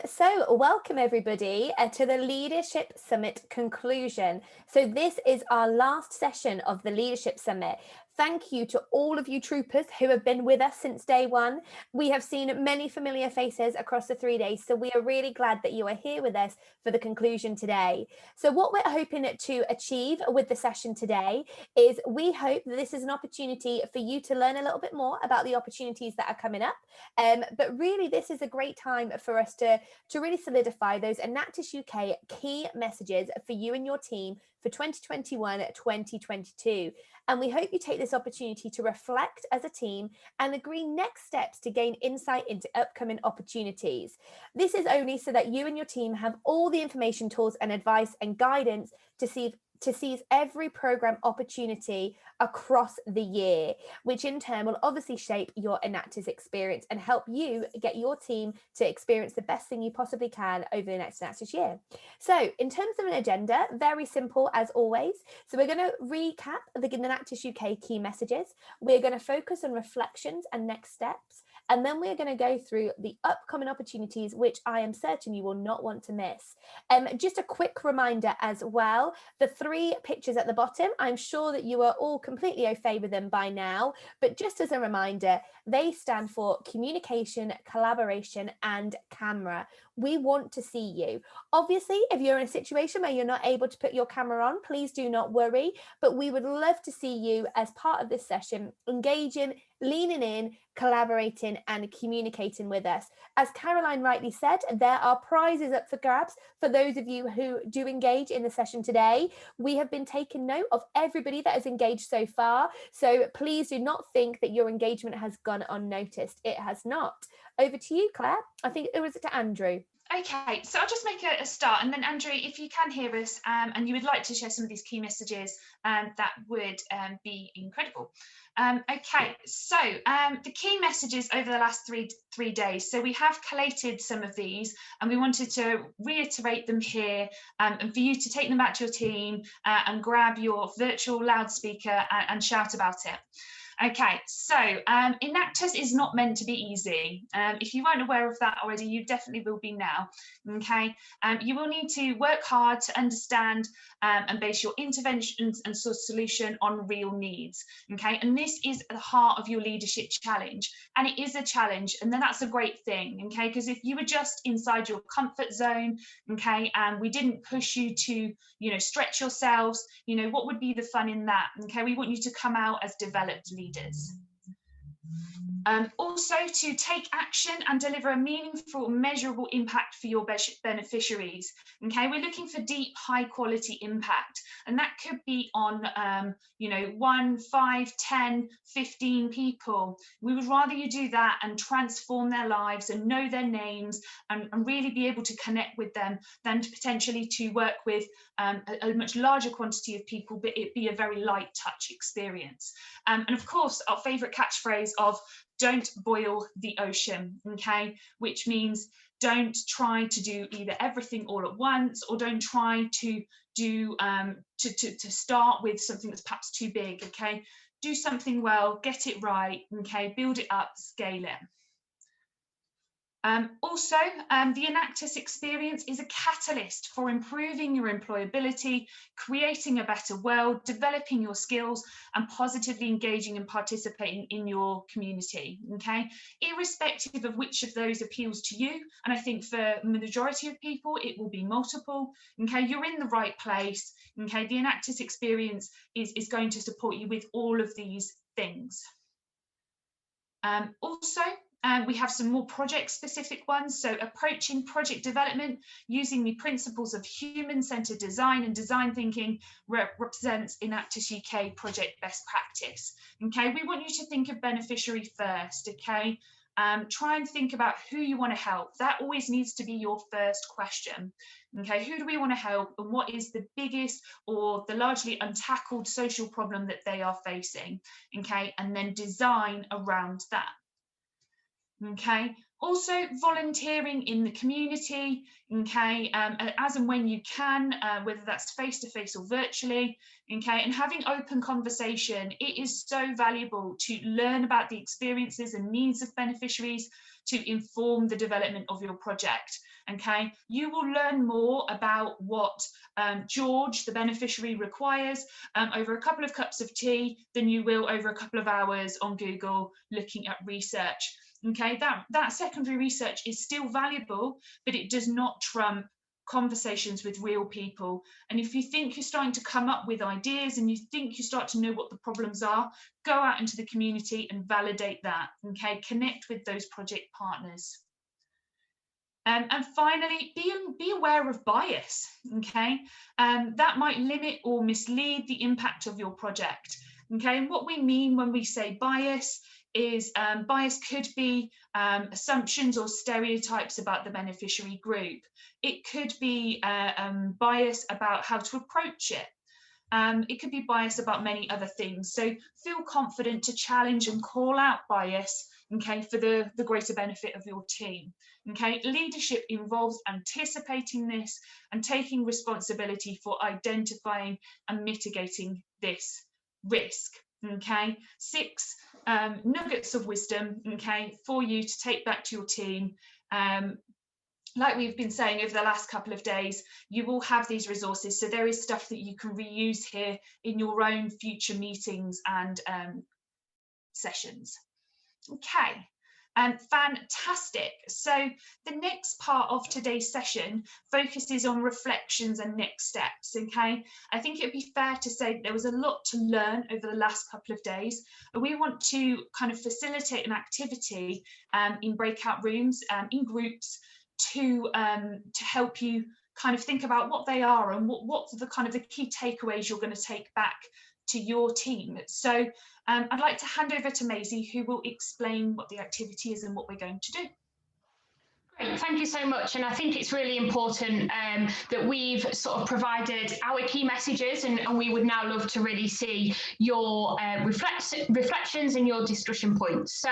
So welcome everybody to the Leadership Summit conclusion. So this is our last session of the Leadership Summit. Thank you to all of you troopers who have been with us since day one. We have seen many familiar faces across the 3 days, so we are really glad that you are here with us for the conclusion today. So what we're hoping to achieve with the session today is we hope that this is an opportunity for you to learn a little bit more about the opportunities that are coming up. But really, this is a great time for us to really solidify those Enactus UK key messages for you and your team for 2021-2022. And we hope you take this opportunity to reflect as a team and agree next steps to gain insight into upcoming opportunities. This is only so that you and your team have all the information, tools and advice and guidance to seize every program opportunity across the year, which in turn will obviously shape your Enactus experience and help you get your team to experience the best thing you possibly can over the next Enactus year. So in terms of an agenda, very simple as always. So we're going to recap the Enactus UK key messages. We're going to focus on reflections and next steps. And then we're going to go through the upcoming opportunities, which I am certain you will not want to miss. Just a quick reminder as well, the 3 pictures at the bottom, I'm sure that you are all completely au fait with them by now, but just as a reminder, they stand for communication, collaboration, and camera. We want to see you. Obviously, if you're in a situation where you're not able to put your camera on, please do not worry, but we would love to see you as part of this session, engaging, leaning in, collaborating and communicating with us. As Caroline rightly said, there are prizes up for grabs for those of you who do engage in the session today. We have been taking note of everybody that has engaged so far, so please do not think that your engagement has gone unnoticed. It has not. Over to you, Claire. I think it was to Andrew. Okay, so I'll just make a start, and then Andrew, if you can hear us and you would like to share some of these key messages, that would be incredible. Okay, so the key messages over the last three days. So we have collated some of these, and we wanted to reiterate them here, and for you to take them back to your team and grab your virtual loudspeaker and shout about it. Okay, so Enactus is not meant to be easy. If you weren't aware of that already, you definitely will be now. Okay, you will need to work hard to understand and base your interventions and solution on real needs. Okay, and this is the heart of your leadership challenge, and it is a challenge, and then that's a great thing. Okay, because if you were just inside your comfort zone, okay, and we didn't push you to, stretch yourselves, what would be the fun in that? Okay, we want you to come out as developed leaders. Also to take action and deliver a meaningful, measurable impact for your beneficiaries. Okay, we're looking for deep, high quality impact, and that could be on 1, 5, 10, 15 people. We would rather you do that and transform their lives and know their names and really be able to connect with them than to potentially to work with a much larger quantity of people, but it be a very light touch experience. And of course, our favorite catchphrase of don't boil the ocean, okay, which means don't try to do either everything all at once, or don't try to do to start with something that's perhaps too big. Okay, do something well, get it right, okay, build it up, scale it. Also, the Enactus experience is a catalyst for improving your employability, creating a better world, developing your skills, and positively engaging and participating in your community, okay? Irrespective of which of those appeals to you, and I think for the majority of people, it will be multiple, okay? You're in the right place, okay? The Enactus experience is going to support you with all of these things. Also, we have some more project-specific ones. So approaching project development using the principles of human-centered design and design thinking represents Enactus UK project best practice. Okay, we want you to think of beneficiary first, okay? Try and think about who you want to help. That always needs to be your first question. Okay, who do we want to help, and what is the biggest or the largely untackled social problem that they are facing? Okay, and then design around that. Okay. Also volunteering in the community, okay, as and when you can, whether that's face-to-face or virtually, okay, and having open conversation. It is so valuable to learn about the experiences and needs of beneficiaries to inform the development of your project. Okay, you will learn more about what George, the beneficiary, requires over a couple of cups of tea than you will over a couple of hours on Google looking at research. Okay, that secondary research is still valuable, but it does not trump conversations with real people. And if you think you're starting to come up with ideas and you think you start to know what the problems are, go out into the community and validate that. Okay, connect with those project partners. And finally, be aware of bias. Okay, that might limit or mislead the impact of your project. Okay, and what we mean when we say bias is bias could be assumptions or stereotypes about the beneficiary group. It could be bias about how to approach it. It could be bias about many other things. So feel confident to challenge and call out bias, okay, for the greater benefit of your team. Okay, leadership involves anticipating this and taking responsibility for identifying and mitigating this risk. Okay, 6 nuggets of wisdom, okay, for you to take back to your team. Like we've been saying over the last couple of days, you will have these resources, so there is stuff that you can reuse here in your own future meetings and sessions. Okay. Fantastic. So the next part of today's session focuses on reflections and next steps. Okay, I think it'd be fair to say there was a lot to learn over the last couple of days. We want to kind of facilitate an activity in breakout rooms, in groups, to help you kind of think about what they are and what's the kind of the key takeaways you're going to take back to your team. So I'd like to hand over to Maisie, who will explain what the activity is and what we're going to do. Great, thank you so much. And I think it's really important that we've sort of provided our key messages, and we would now love to really see your reflections and your discussion points. So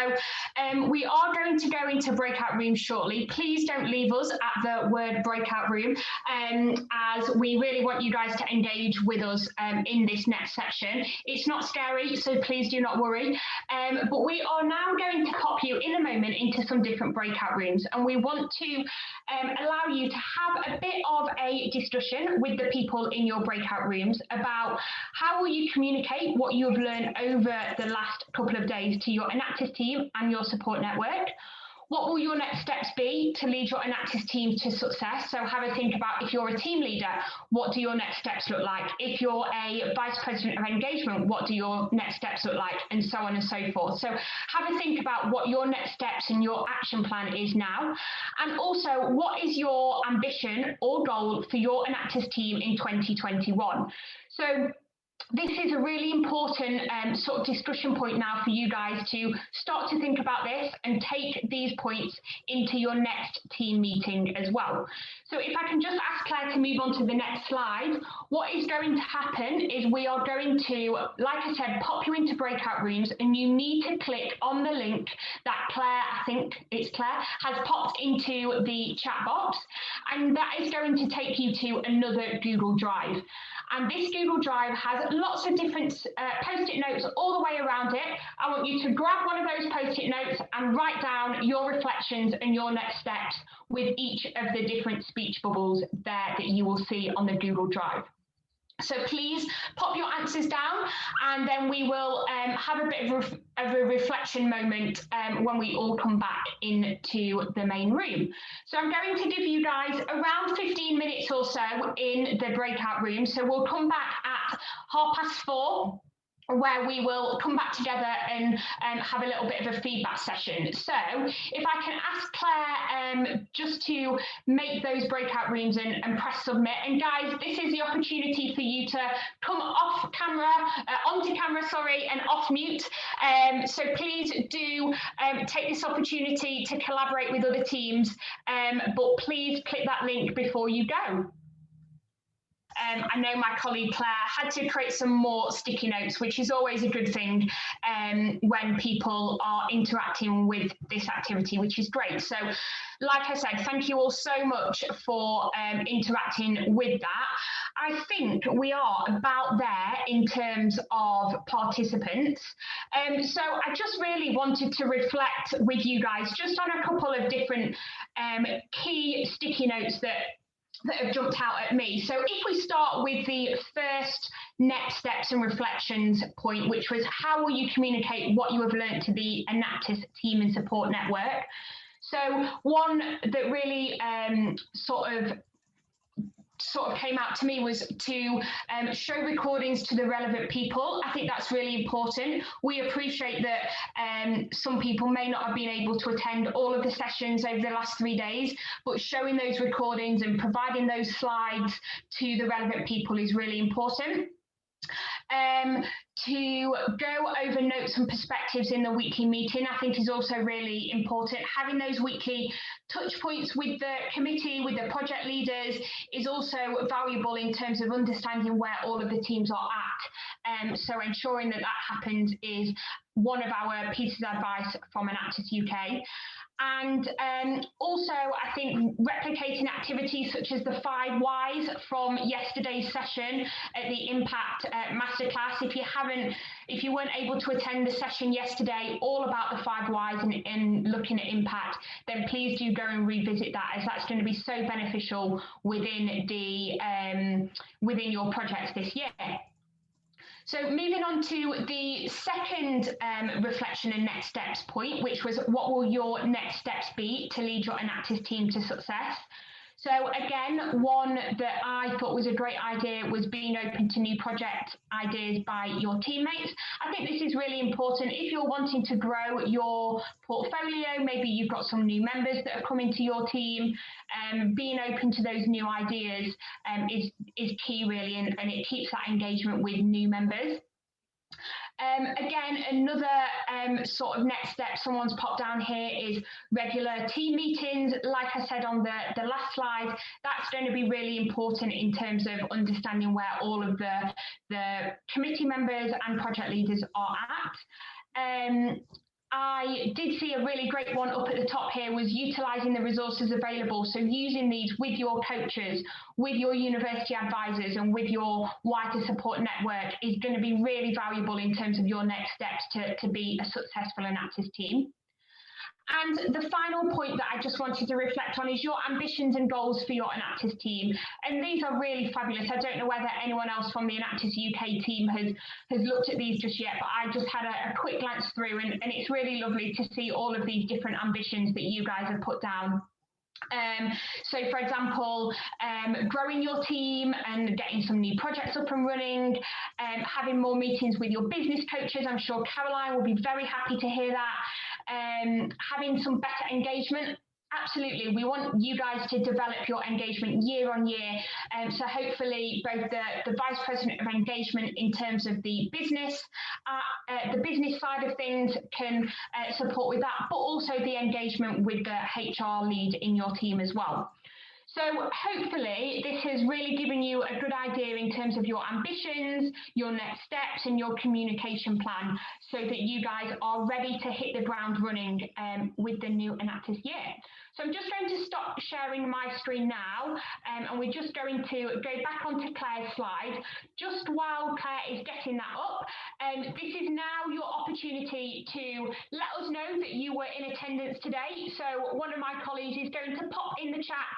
we are going to go into breakout rooms shortly. Please don't leave us at the word breakout room, as we really want you guys to engage with us in this next section. It's not scary, so please do not worry. But we are now going to pop you in a moment into some different breakout rooms, and we want to allow you to have a bit of a discussion with the people in your breakout rooms about how will you communicate what you have learned over the last couple of days to your Enactus team and your support network. What will your next steps be to lead your Enactus team to success? So have a think about, if you're a team leader, what do your next steps look like? If you're a vice president of engagement, what do your next steps look like? And so on and so forth. So have a think about what your next steps and your action plan is now. And also, what is your ambition or goal for your Enactus team in 2021? So this is a really important sort of discussion point now for you guys to start to think about this and take these points into your next team meeting as well. So if I can just ask Claire to move on to the next slide, what is going to happen is we are going to, like I said, pop you into breakout rooms, and you need to click on the link that Claire, I think it's Claire, has popped into the chat box, and that is going to take you to another Google Drive. And this Google Drive has lots of different post-it notes all the way around it. I want you to grab one of those post-it notes and write down your reflections and your next steps with each of the different speech bubbles there that you will see on the Google Drive. So please pop your answers down, and then we will have a bit of a reflection moment when we all come back into the main room. So I'm going to give you guys around 15 minutes or so in the breakout room. So we'll come back at 4:30, where we will come back together and have a little bit of a feedback session. So if I can ask Claire just to make those breakout rooms and press submit. And guys, this is the opportunity for you to come off camera, onto camera, sorry, and off mute. So please do take this opportunity to collaborate with other teams, but please click that link before you go. I know my colleague Claire had to create some more sticky notes, which is always a good thing when people are interacting with this activity, which is great. So like I said, thank you all so much for interacting with that. I think we are about there in terms of participants. So I just really wanted to reflect with you guys just on a couple of different key sticky notes that have jumped out at me. So if we start with the first next steps and reflections point, which was how will you communicate what you have learned to the Enactus team and support network? So one that really sort of came out to me was to show recordings to the relevant people. I think that's really important. We appreciate that some people may not have been able to attend all of the sessions over the last 3 days, but showing those recordings and providing those slides to the relevant people is really important. To go over notes and perspectives in the weekly meeting, I think is also really important. Having those weekly touch points with the committee, with the project leaders, is also valuable in terms of understanding where all of the teams are at. So ensuring that that happens is one of our pieces of advice from Enactus UK. And also, I think replicating activities such as the 5 whys from yesterday's session at the Impact Masterclass. If you weren't able to attend the session yesterday, all about the 5 whys and looking at impact, then please do go and revisit that, as that's going to be so beneficial within within your projects this year. So moving on to the second reflection and next steps point, which was what will your next steps be to lead your Enactus team to success? So again, one that I thought was a great idea was being open to new project ideas by your teammates. I think this is really important. If you're wanting to grow your portfolio, maybe you've got some new members that are coming to your team, being open to those new ideas is key really, and it keeps that engagement with new members. Again, another sort of next step someone's popped down here is regular team meetings. Like I said on the last slide, that's going to be really important in terms of understanding where all of the committee members and project leaders are at. I did see a really great one up at the top here, was utilising the resources available. So using these with your coaches, with your university advisors and with your wider support network is going to be really valuable in terms of your next steps to be a successful Enactus team. And the final point that I just wanted to reflect on is your ambitions and goals for your Enactus team. And these are really fabulous. I don't know whether anyone else from the Enactus UK team has looked at these just yet, but I just had a quick glance through, and it's really lovely to see all of these different ambitions that you guys have put down. So for example, growing your team and getting some new projects up and running, having more meetings with your business coaches. I'm sure Caroline will be very happy to hear that. Having some better engagement. Absolutely, we want you guys to develop your engagement year on year. So hopefully both the Vice President of Engagement in terms of the business side of things can support with that, but also the engagement with the HR lead in your team as well. So hopefully this has really given you a good idea in terms of your ambitions, your next steps and your communication plan, so that you guys are ready to hit the ground running with the new Enactus year. So I'm just going to stop sharing my screen now, and we're just going to go back onto Claire's slide. Just while Claire is getting that up, this is now your opportunity to let us know that you were in attendance today. So one of my colleagues is going to pop in the chat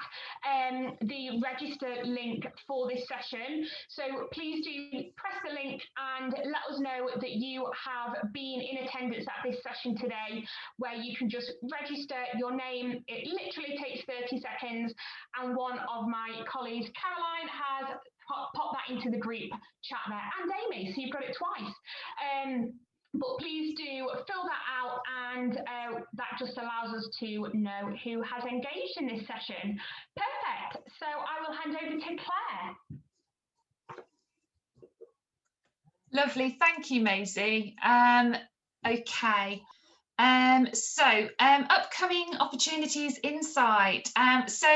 the register link for this session. So please do press the link and let us know that you have been in attendance at this session today, where you can just register your name. It literally takes 30 seconds, and one of my colleagues, Caroline, has popped that into the group chat there, and Amy, so you've got it twice. But please do fill that out, and that just allows us to know who has engaged in this session. Perfect. So I will hand over to Claire. Lovely. Thank you, Maisie. Okay. So upcoming opportunities insight. So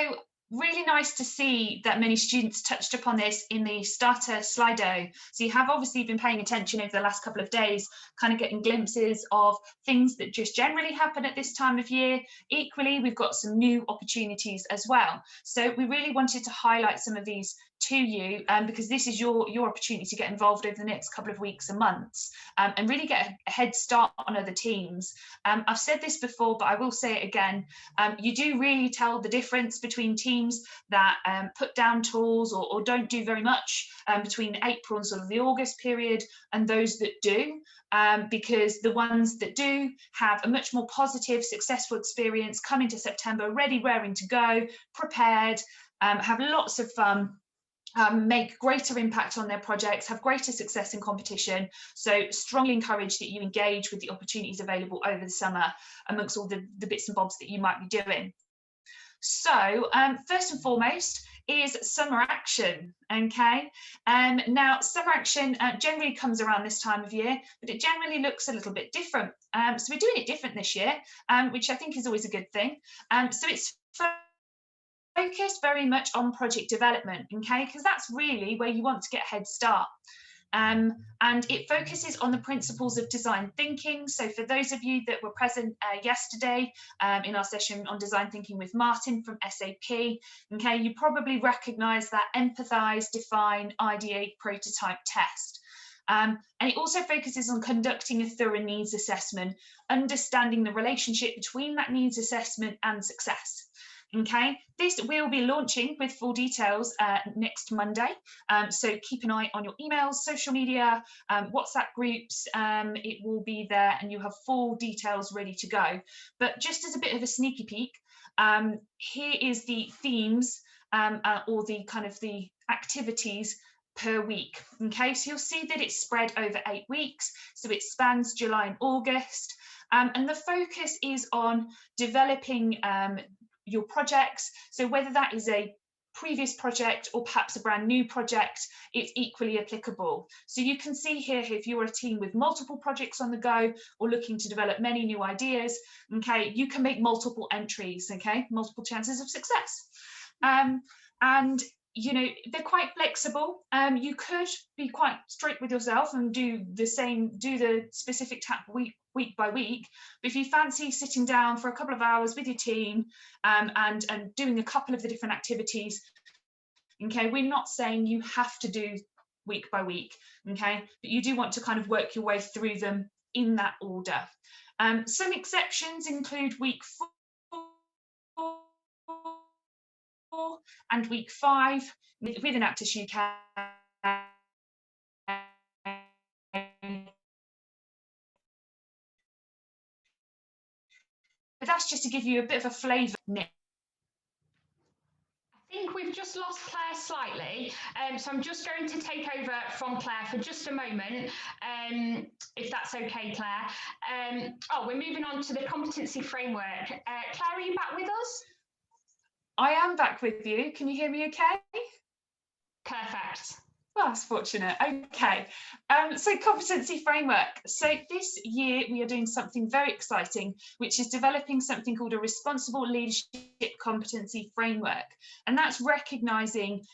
really nice to see that many students touched upon this in the starter Slido. So you have obviously been paying attention over the last couple of days, kind of getting glimpses of things that just generally happen at this time of year. Equally, we've got some new opportunities as well. So we really wanted to highlight some of these to you, because this is your opportunity to get involved over the next couple of weeks and months, and really get a head start on other teams. I've said this before, but I will say it again. You do really tell the difference between teams that put down tools or don't do very much between April and sort of the August period, and those that do. Because the ones that do have a much more positive, successful experience, come into September ready, raring to go, prepared, have lots of fun, make greater impact on their projects, have greater success in competition. So strongly encourage that you engage with the opportunities available over the summer amongst all the bits and bobs that you might be doing. So first and foremost is summer action, okay? Now, summer action generally comes around this time of year, but it generally looks a little bit different. So we're doing it different this year, which I think is always a good thing. So it's focused very much on project development, okay? Because that's really where you want to get a head start. And it focuses on the principles of design thinking. So for those of you that were present yesterday in our session on design thinking with Martin from SAP, okay, you probably recognise that empathise, define, ideate, prototype, test. And it also focuses on conducting a thorough needs assessment, understanding the relationship between that needs assessment and success. Okay, this will be launching with full details next Monday. So keep an eye on your emails, social media, WhatsApp groups. It will be there and you have full details ready to go. But just as a bit of a sneaky peek, here is the themes or the kind of the activities per week. Okay, so you'll see that it's spread over 8 weeks. So it spans July and August. And the focus is on developing your projects. So whether that is a previous project or perhaps a brand new project, it's equally applicable. So you can see here, if you're a team with multiple projects on the go or looking to develop many new ideas, okay, you can make multiple entries, okay, multiple chances of success. And you know, they're quite flexible. You could be quite strict with yourself and do the specific task week by week. But if you fancy sitting down for a couple of hours with your team and doing a couple of the different activities, okay, we're not saying you have to do week by week, okay, but you do want to kind of work your way through them in that order. Some exceptions include week 4 and week 5 with Enactus UK. But that's just to give you a bit of a flavour. I think we've just lost Claire slightly, so I'm just going to take over from Claire for just a moment, if that's okay, Claire. Oh, we're moving on to the competency framework. Claire, are you back with us? I am back with you. Can you hear me okay? Perfect. Well, that's fortunate. Okay, so competency framework. So this year we are doing something very exciting, which is developing something called a responsible leadership competency framework. And that's recognising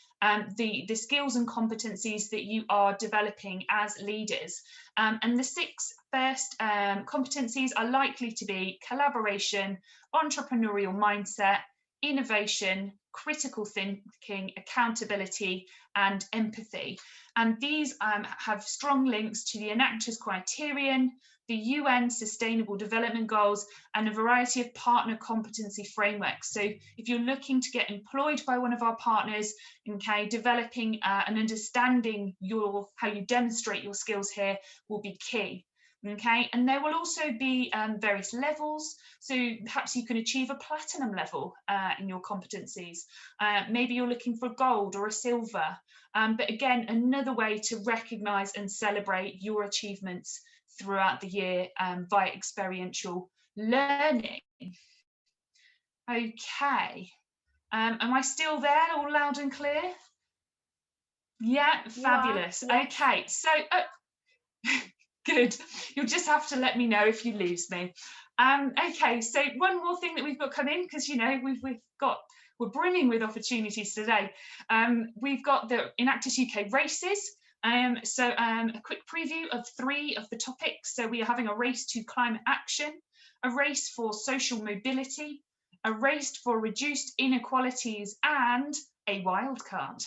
the skills and competencies that you are developing as leaders. And the 6 first competencies are likely to be collaboration, entrepreneurial mindset, innovation, critical thinking, accountability, and empathy. And these have strong links to the Enactus criterion, the UN Sustainable Development Goals, and a variety of partner competency frameworks. So if you're looking to get employed by one of our partners, okay, developing and understanding how you demonstrate your skills here will be key. Okay, and there will also be various levels. So perhaps you can achieve a platinum level in your competencies. Maybe you're looking for gold or a silver. But again, another way to recognise and celebrate your achievements throughout the year via experiential learning. Okay, am I still there, all loud and clear? Yeah, fabulous. Wow. Okay, so good. You'll just have to let me know if you lose me. Okay, so one more thing that we've got coming, because you know we're brimming with opportunities today. We've got the Enactus UK races. A quick preview of 3 of the topics. So we are having a race to climate action, a race for social mobility, a race for reduced inequalities, and a wildcard,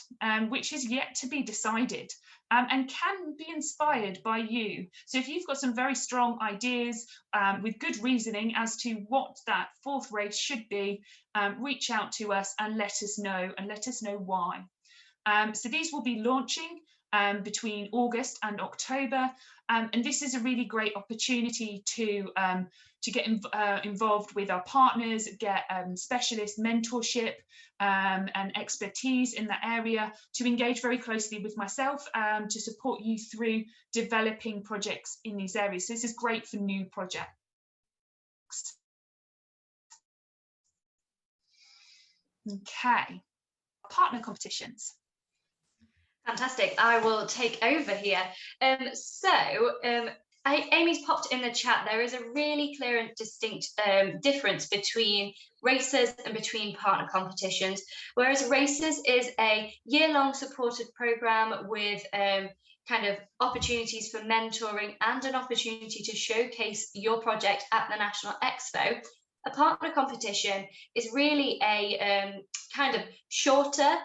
which is yet to be decided and can be inspired by you. So if you've got some very strong ideas with good reasoning as to what that 4th race should be, reach out to us and let us know why. So these will be launching between August and October, and this is a really great opportunity to get involved with our partners, get specialist mentorship and expertise in that area, to engage very closely with myself to support you through developing projects in these areas. So this is great for new projects. Okay, partner competitions. Fantastic. I will take over here. Amy's popped in the chat, there is a really clear and distinct difference between races and between partner competitions. Whereas races is a year-long supported programme with kind of opportunities for mentoring and an opportunity to showcase your project at the National Expo. A partner competition is really a kind of shorter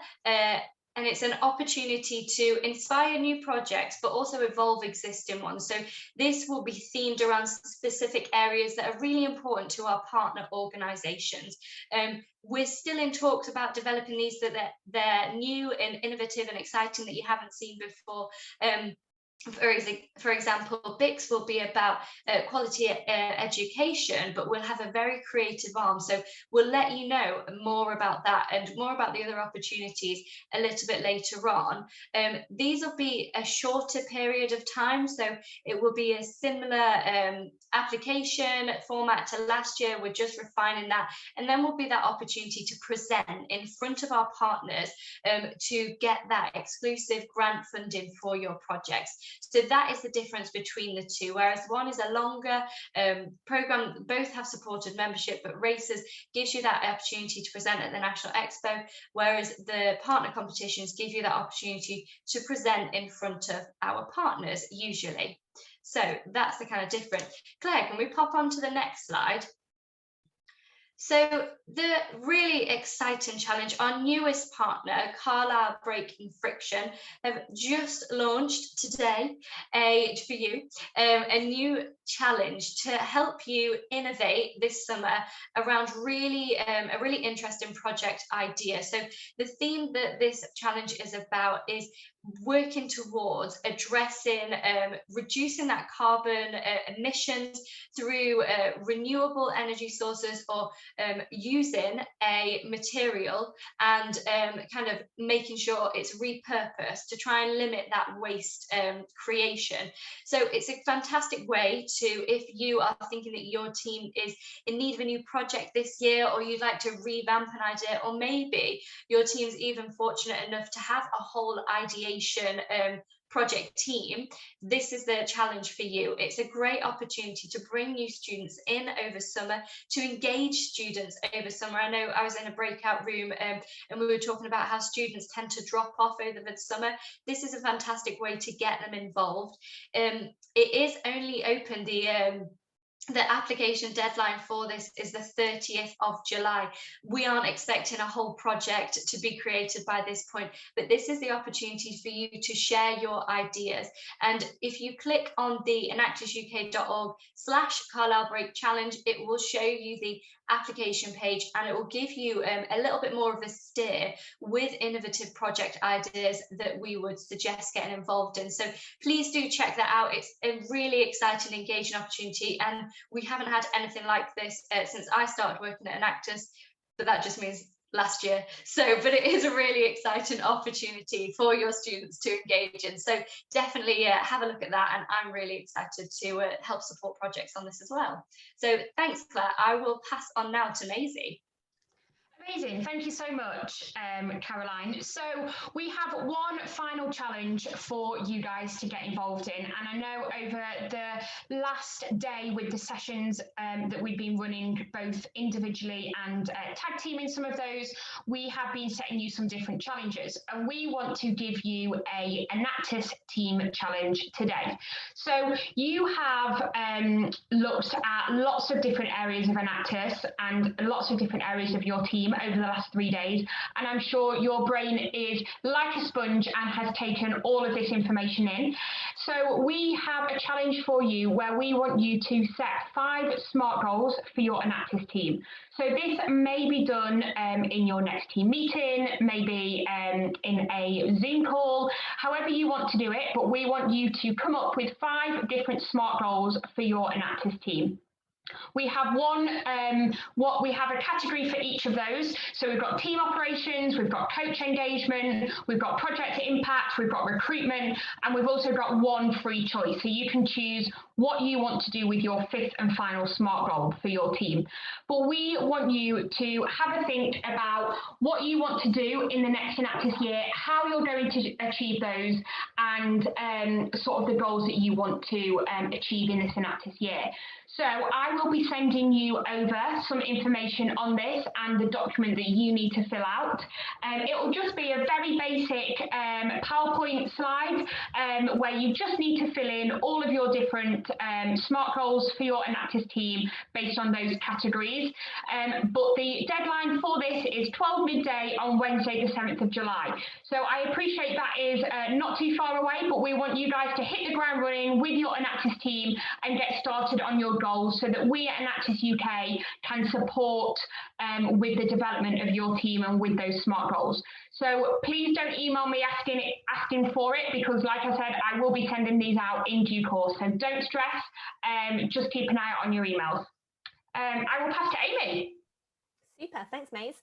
and it's an opportunity to inspire new projects, but also evolve existing ones. So this will be themed around specific areas that are really important to our partner organisations. We're still in talks about developing these so that they're new and innovative and exciting that you haven't seen before. For example, BICS will be about quality education, but we'll have a very creative arm. So we'll let you know more about that and more about the other opportunities a little bit later on. These will be a shorter period of time, so it will be a similar application format to last year. We're just refining that, and then will be that opportunity to present in front of our partners to get that exclusive grant funding for your projects. So that is the difference between the two. Whereas one is a longer program, both have supported membership, but races gives you that opportunity to present at the National Expo, whereas the partner competitions give you that opportunity to present in front of our partners usually. So that's the kind of difference. Claire, can we pop on to the next slide? So the really exciting challenge, our newest partner, Carlisle Brake and Friction, have just launched today for you a new challenge to help you innovate this summer around a really interesting project idea. So the theme that this challenge is about is working towards addressing reducing that carbon emissions through renewable energy sources, or using a material and kind of making sure it's repurposed to try and limit that waste creation. So it's a fantastic way to, if you are thinking that your team is in need of a new project this year, or you'd like to revamp an idea, or maybe your team's even fortunate enough to have a whole ideation project team, this is the challenge for you. It's a great opportunity to bring new students in over summer, to engage students over summer. I know I was in a breakout room and we were talking about how students tend to drop off over the summer. This is a fantastic way to get them involved. It is only open, the application deadline for this is the 30th of July. We aren't expecting a whole project to be created by this point, but this is the opportunity for you to share your ideas. And if you click on the enactusuk.org/Carlisle Brake Challenge, it will show you the application page, and it will give you a little bit more of a steer with innovative project ideas that we would suggest getting involved in. So please do check that out. It's a really exciting, engaging opportunity, and we haven't had anything like this since I started working at Enactus, but that just means last year. But it is a really exciting opportunity for your students to engage in. So definitely have a look at that, and I'm really excited to help support projects on this as well. So thanks, Claire. I will pass on now to Maisie. Amazing, thank you so much, Caroline. So we have one final challenge for you guys to get involved in, and I know over the last day with the sessions that we've been running both individually and tag teaming some of those, we have been setting you some different challenges, and we want to give you a Enactus team challenge today. So you have looked at lots of different areas of Enactus and lots of different areas of your team over the last 3 days, and I'm sure your brain is like a sponge and has taken all of this information in. So we have a challenge for you where we want you to set 5 SMART goals for your Enactus team. So this may be done in your next team meeting, maybe in a Zoom call, however you want to do it, but we want you to come up with 5 different SMART goals for your Enactus team. We have we have a category for each of those. So we've got team operations, we've got coach engagement, we've got project impact, we've got recruitment, and we've also got 1 free choice. So you can choose what you want to do with your 5th and final SMART goal for your team. But we want you to have a think about what you want to do in the next Enactus year, how you're going to achieve those, and sort of the goals that you want to achieve in this Enactus year. So I will be sending you over some information on this and the document that you need to fill out. It will just be a very basic PowerPoint slide where you just need to fill in all of your different SMART goals for your Enactus team based on those categories. But the deadline for this is 12 midday on Wednesday the 7th of July. So I appreciate that is not too far away, but we want you guys to hit the ground running with your Enactus team and get started on your goals so that we at Enactus UK can support with the development of your team and with those SMART goals. So please don't email me asking for it, because like I said, I will be sending these out in due course. So don't stress, just keep an eye out on your emails. I will pass to Amy. Super, thanks, Maze.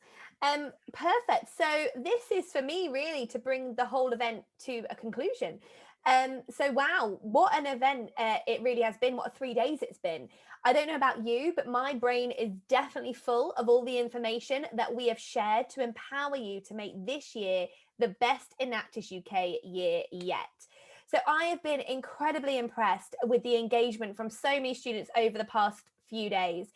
Perfect. So this is for me really to bring the whole event to a conclusion. So wow, what an event it really has been. What 3 days it's been. I don't know about you, but my brain is definitely full of all the information that we have shared to empower you to make this year the best Enactus UK year yet. So I have been incredibly impressed with the engagement from so many students over the past few days.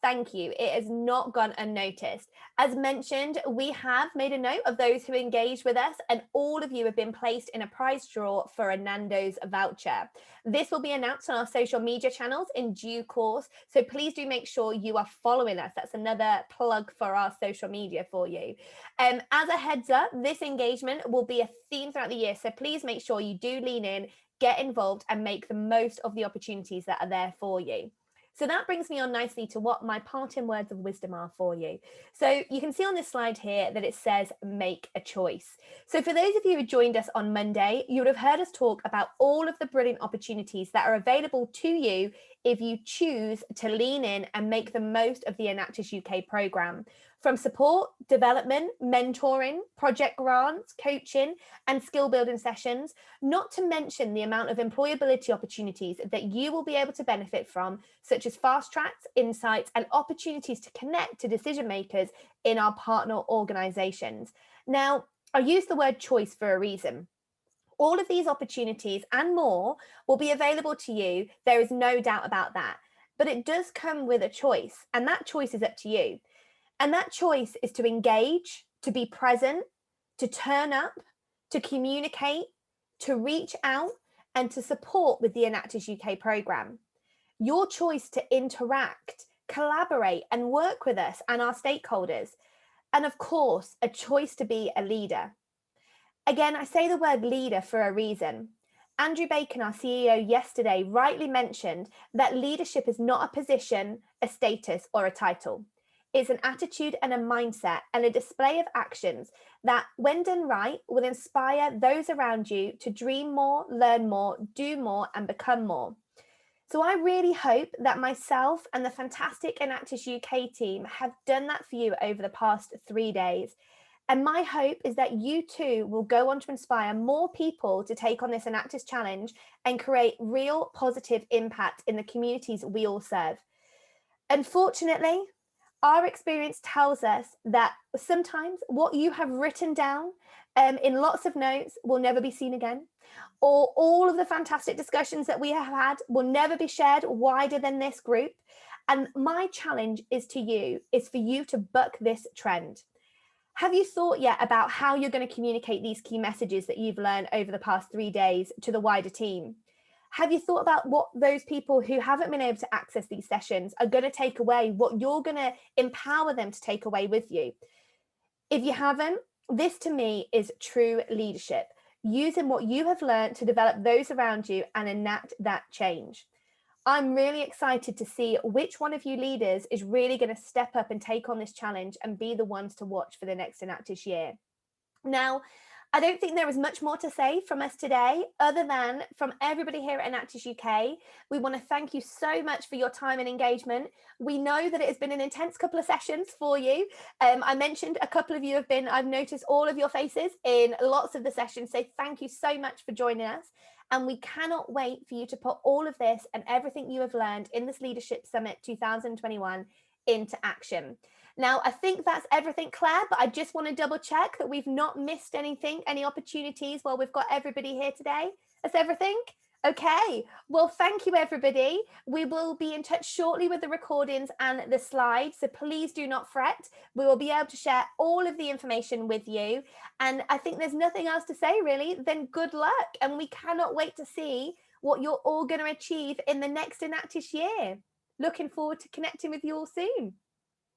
Thank you. It has not gone unnoticed. As mentioned, we have made a note of those who engaged with us, and all of you have been placed in a prize draw for a Nando's voucher. This will be announced on our social media channels in due course, so please do make sure you are following us. That's another plug for our social media for you. As a heads up, this engagement will be a theme throughout the year, so please make sure you do lean in, get involved, and make the most of the opportunities that are there for you. So that brings me on nicely to what my parting words of wisdom are for you. So you can see on this slide here that it says make a choice. So for those of you who joined us on Monday, you would have heard us talk about all of the brilliant opportunities that are available to you if you choose to lean in and make the most of the Enactus UK programme. From support, development, mentoring, project grants, coaching, and skill building sessions, not to mention the amount of employability opportunities that you will be able to benefit from, such as fast tracks, insights, and opportunities to connect to decision makers in our partner organisations. Now, I use the word choice for a reason. All of these opportunities and more will be available to you. There is no doubt about that. But it does come with a choice, and that choice is up to you. And that choice is to engage, to be present, to turn up, to communicate, to reach out, and to support with the Enactus UK programme. Your choice to interact, collaborate, and work with us and our stakeholders. And of course, a choice to be a leader. Again, I say the word leader for a reason. Andrew Bacon, our CEO, yesterday rightly mentioned that leadership is not a position, a status, or a title. It's an attitude and a mindset and a display of actions that, when done right, will inspire those around you to dream more, learn more, do more, and become more. So I really hope that myself and the fantastic Enactus UK team have done that for you over the past 3 days. And my hope is that you too will go on to inspire more people to take on this Enactus challenge and create real positive impact in the communities we all serve. Unfortunately, Our experience tells us that sometimes what you have written down in lots of notes will never be seen again, or all of the fantastic discussions that we have had will never be shared wider than this group. And my challenge is for you to buck this trend. Have you thought yet about how you're going to communicate these key messages that you've learned over the past 3 days to the wider team? Have you thought about what those people who haven't been able to access these sessions are going to take away, what you're going to empower them to take away with you? If you haven't, this to me is true leadership, using what you have learned to develop those around you and enact that change. I'm really excited to see which one of you leaders is really going to step up and take on this challenge and be the ones to watch for the next Enactus year. Now, I don't think there is much more to say from us today, other than from everybody here at Enactus UK. We want to thank you so much for your time and engagement. We know that it has been an intense couple of sessions for you. I mentioned a couple of you have been, I've noticed all of your faces in lots of the sessions. So thank you so much for joining us. And we cannot wait for you to put all of this and everything you have learned in this Leadership Summit 2021 into action. Now, I think that's everything, Claire, but I just want to double check that we've not missed anything, any opportunities while we've got everybody here today. That's everything? Okay, well, thank you, everybody. We will be in touch shortly with the recordings and the slides, so please do not fret. We will be able to share all of the information with you. And I think there's nothing else to say, really, than good luck. And we cannot wait to see what you're all going to achieve in the next Enactus year. Looking forward to connecting with you all soon.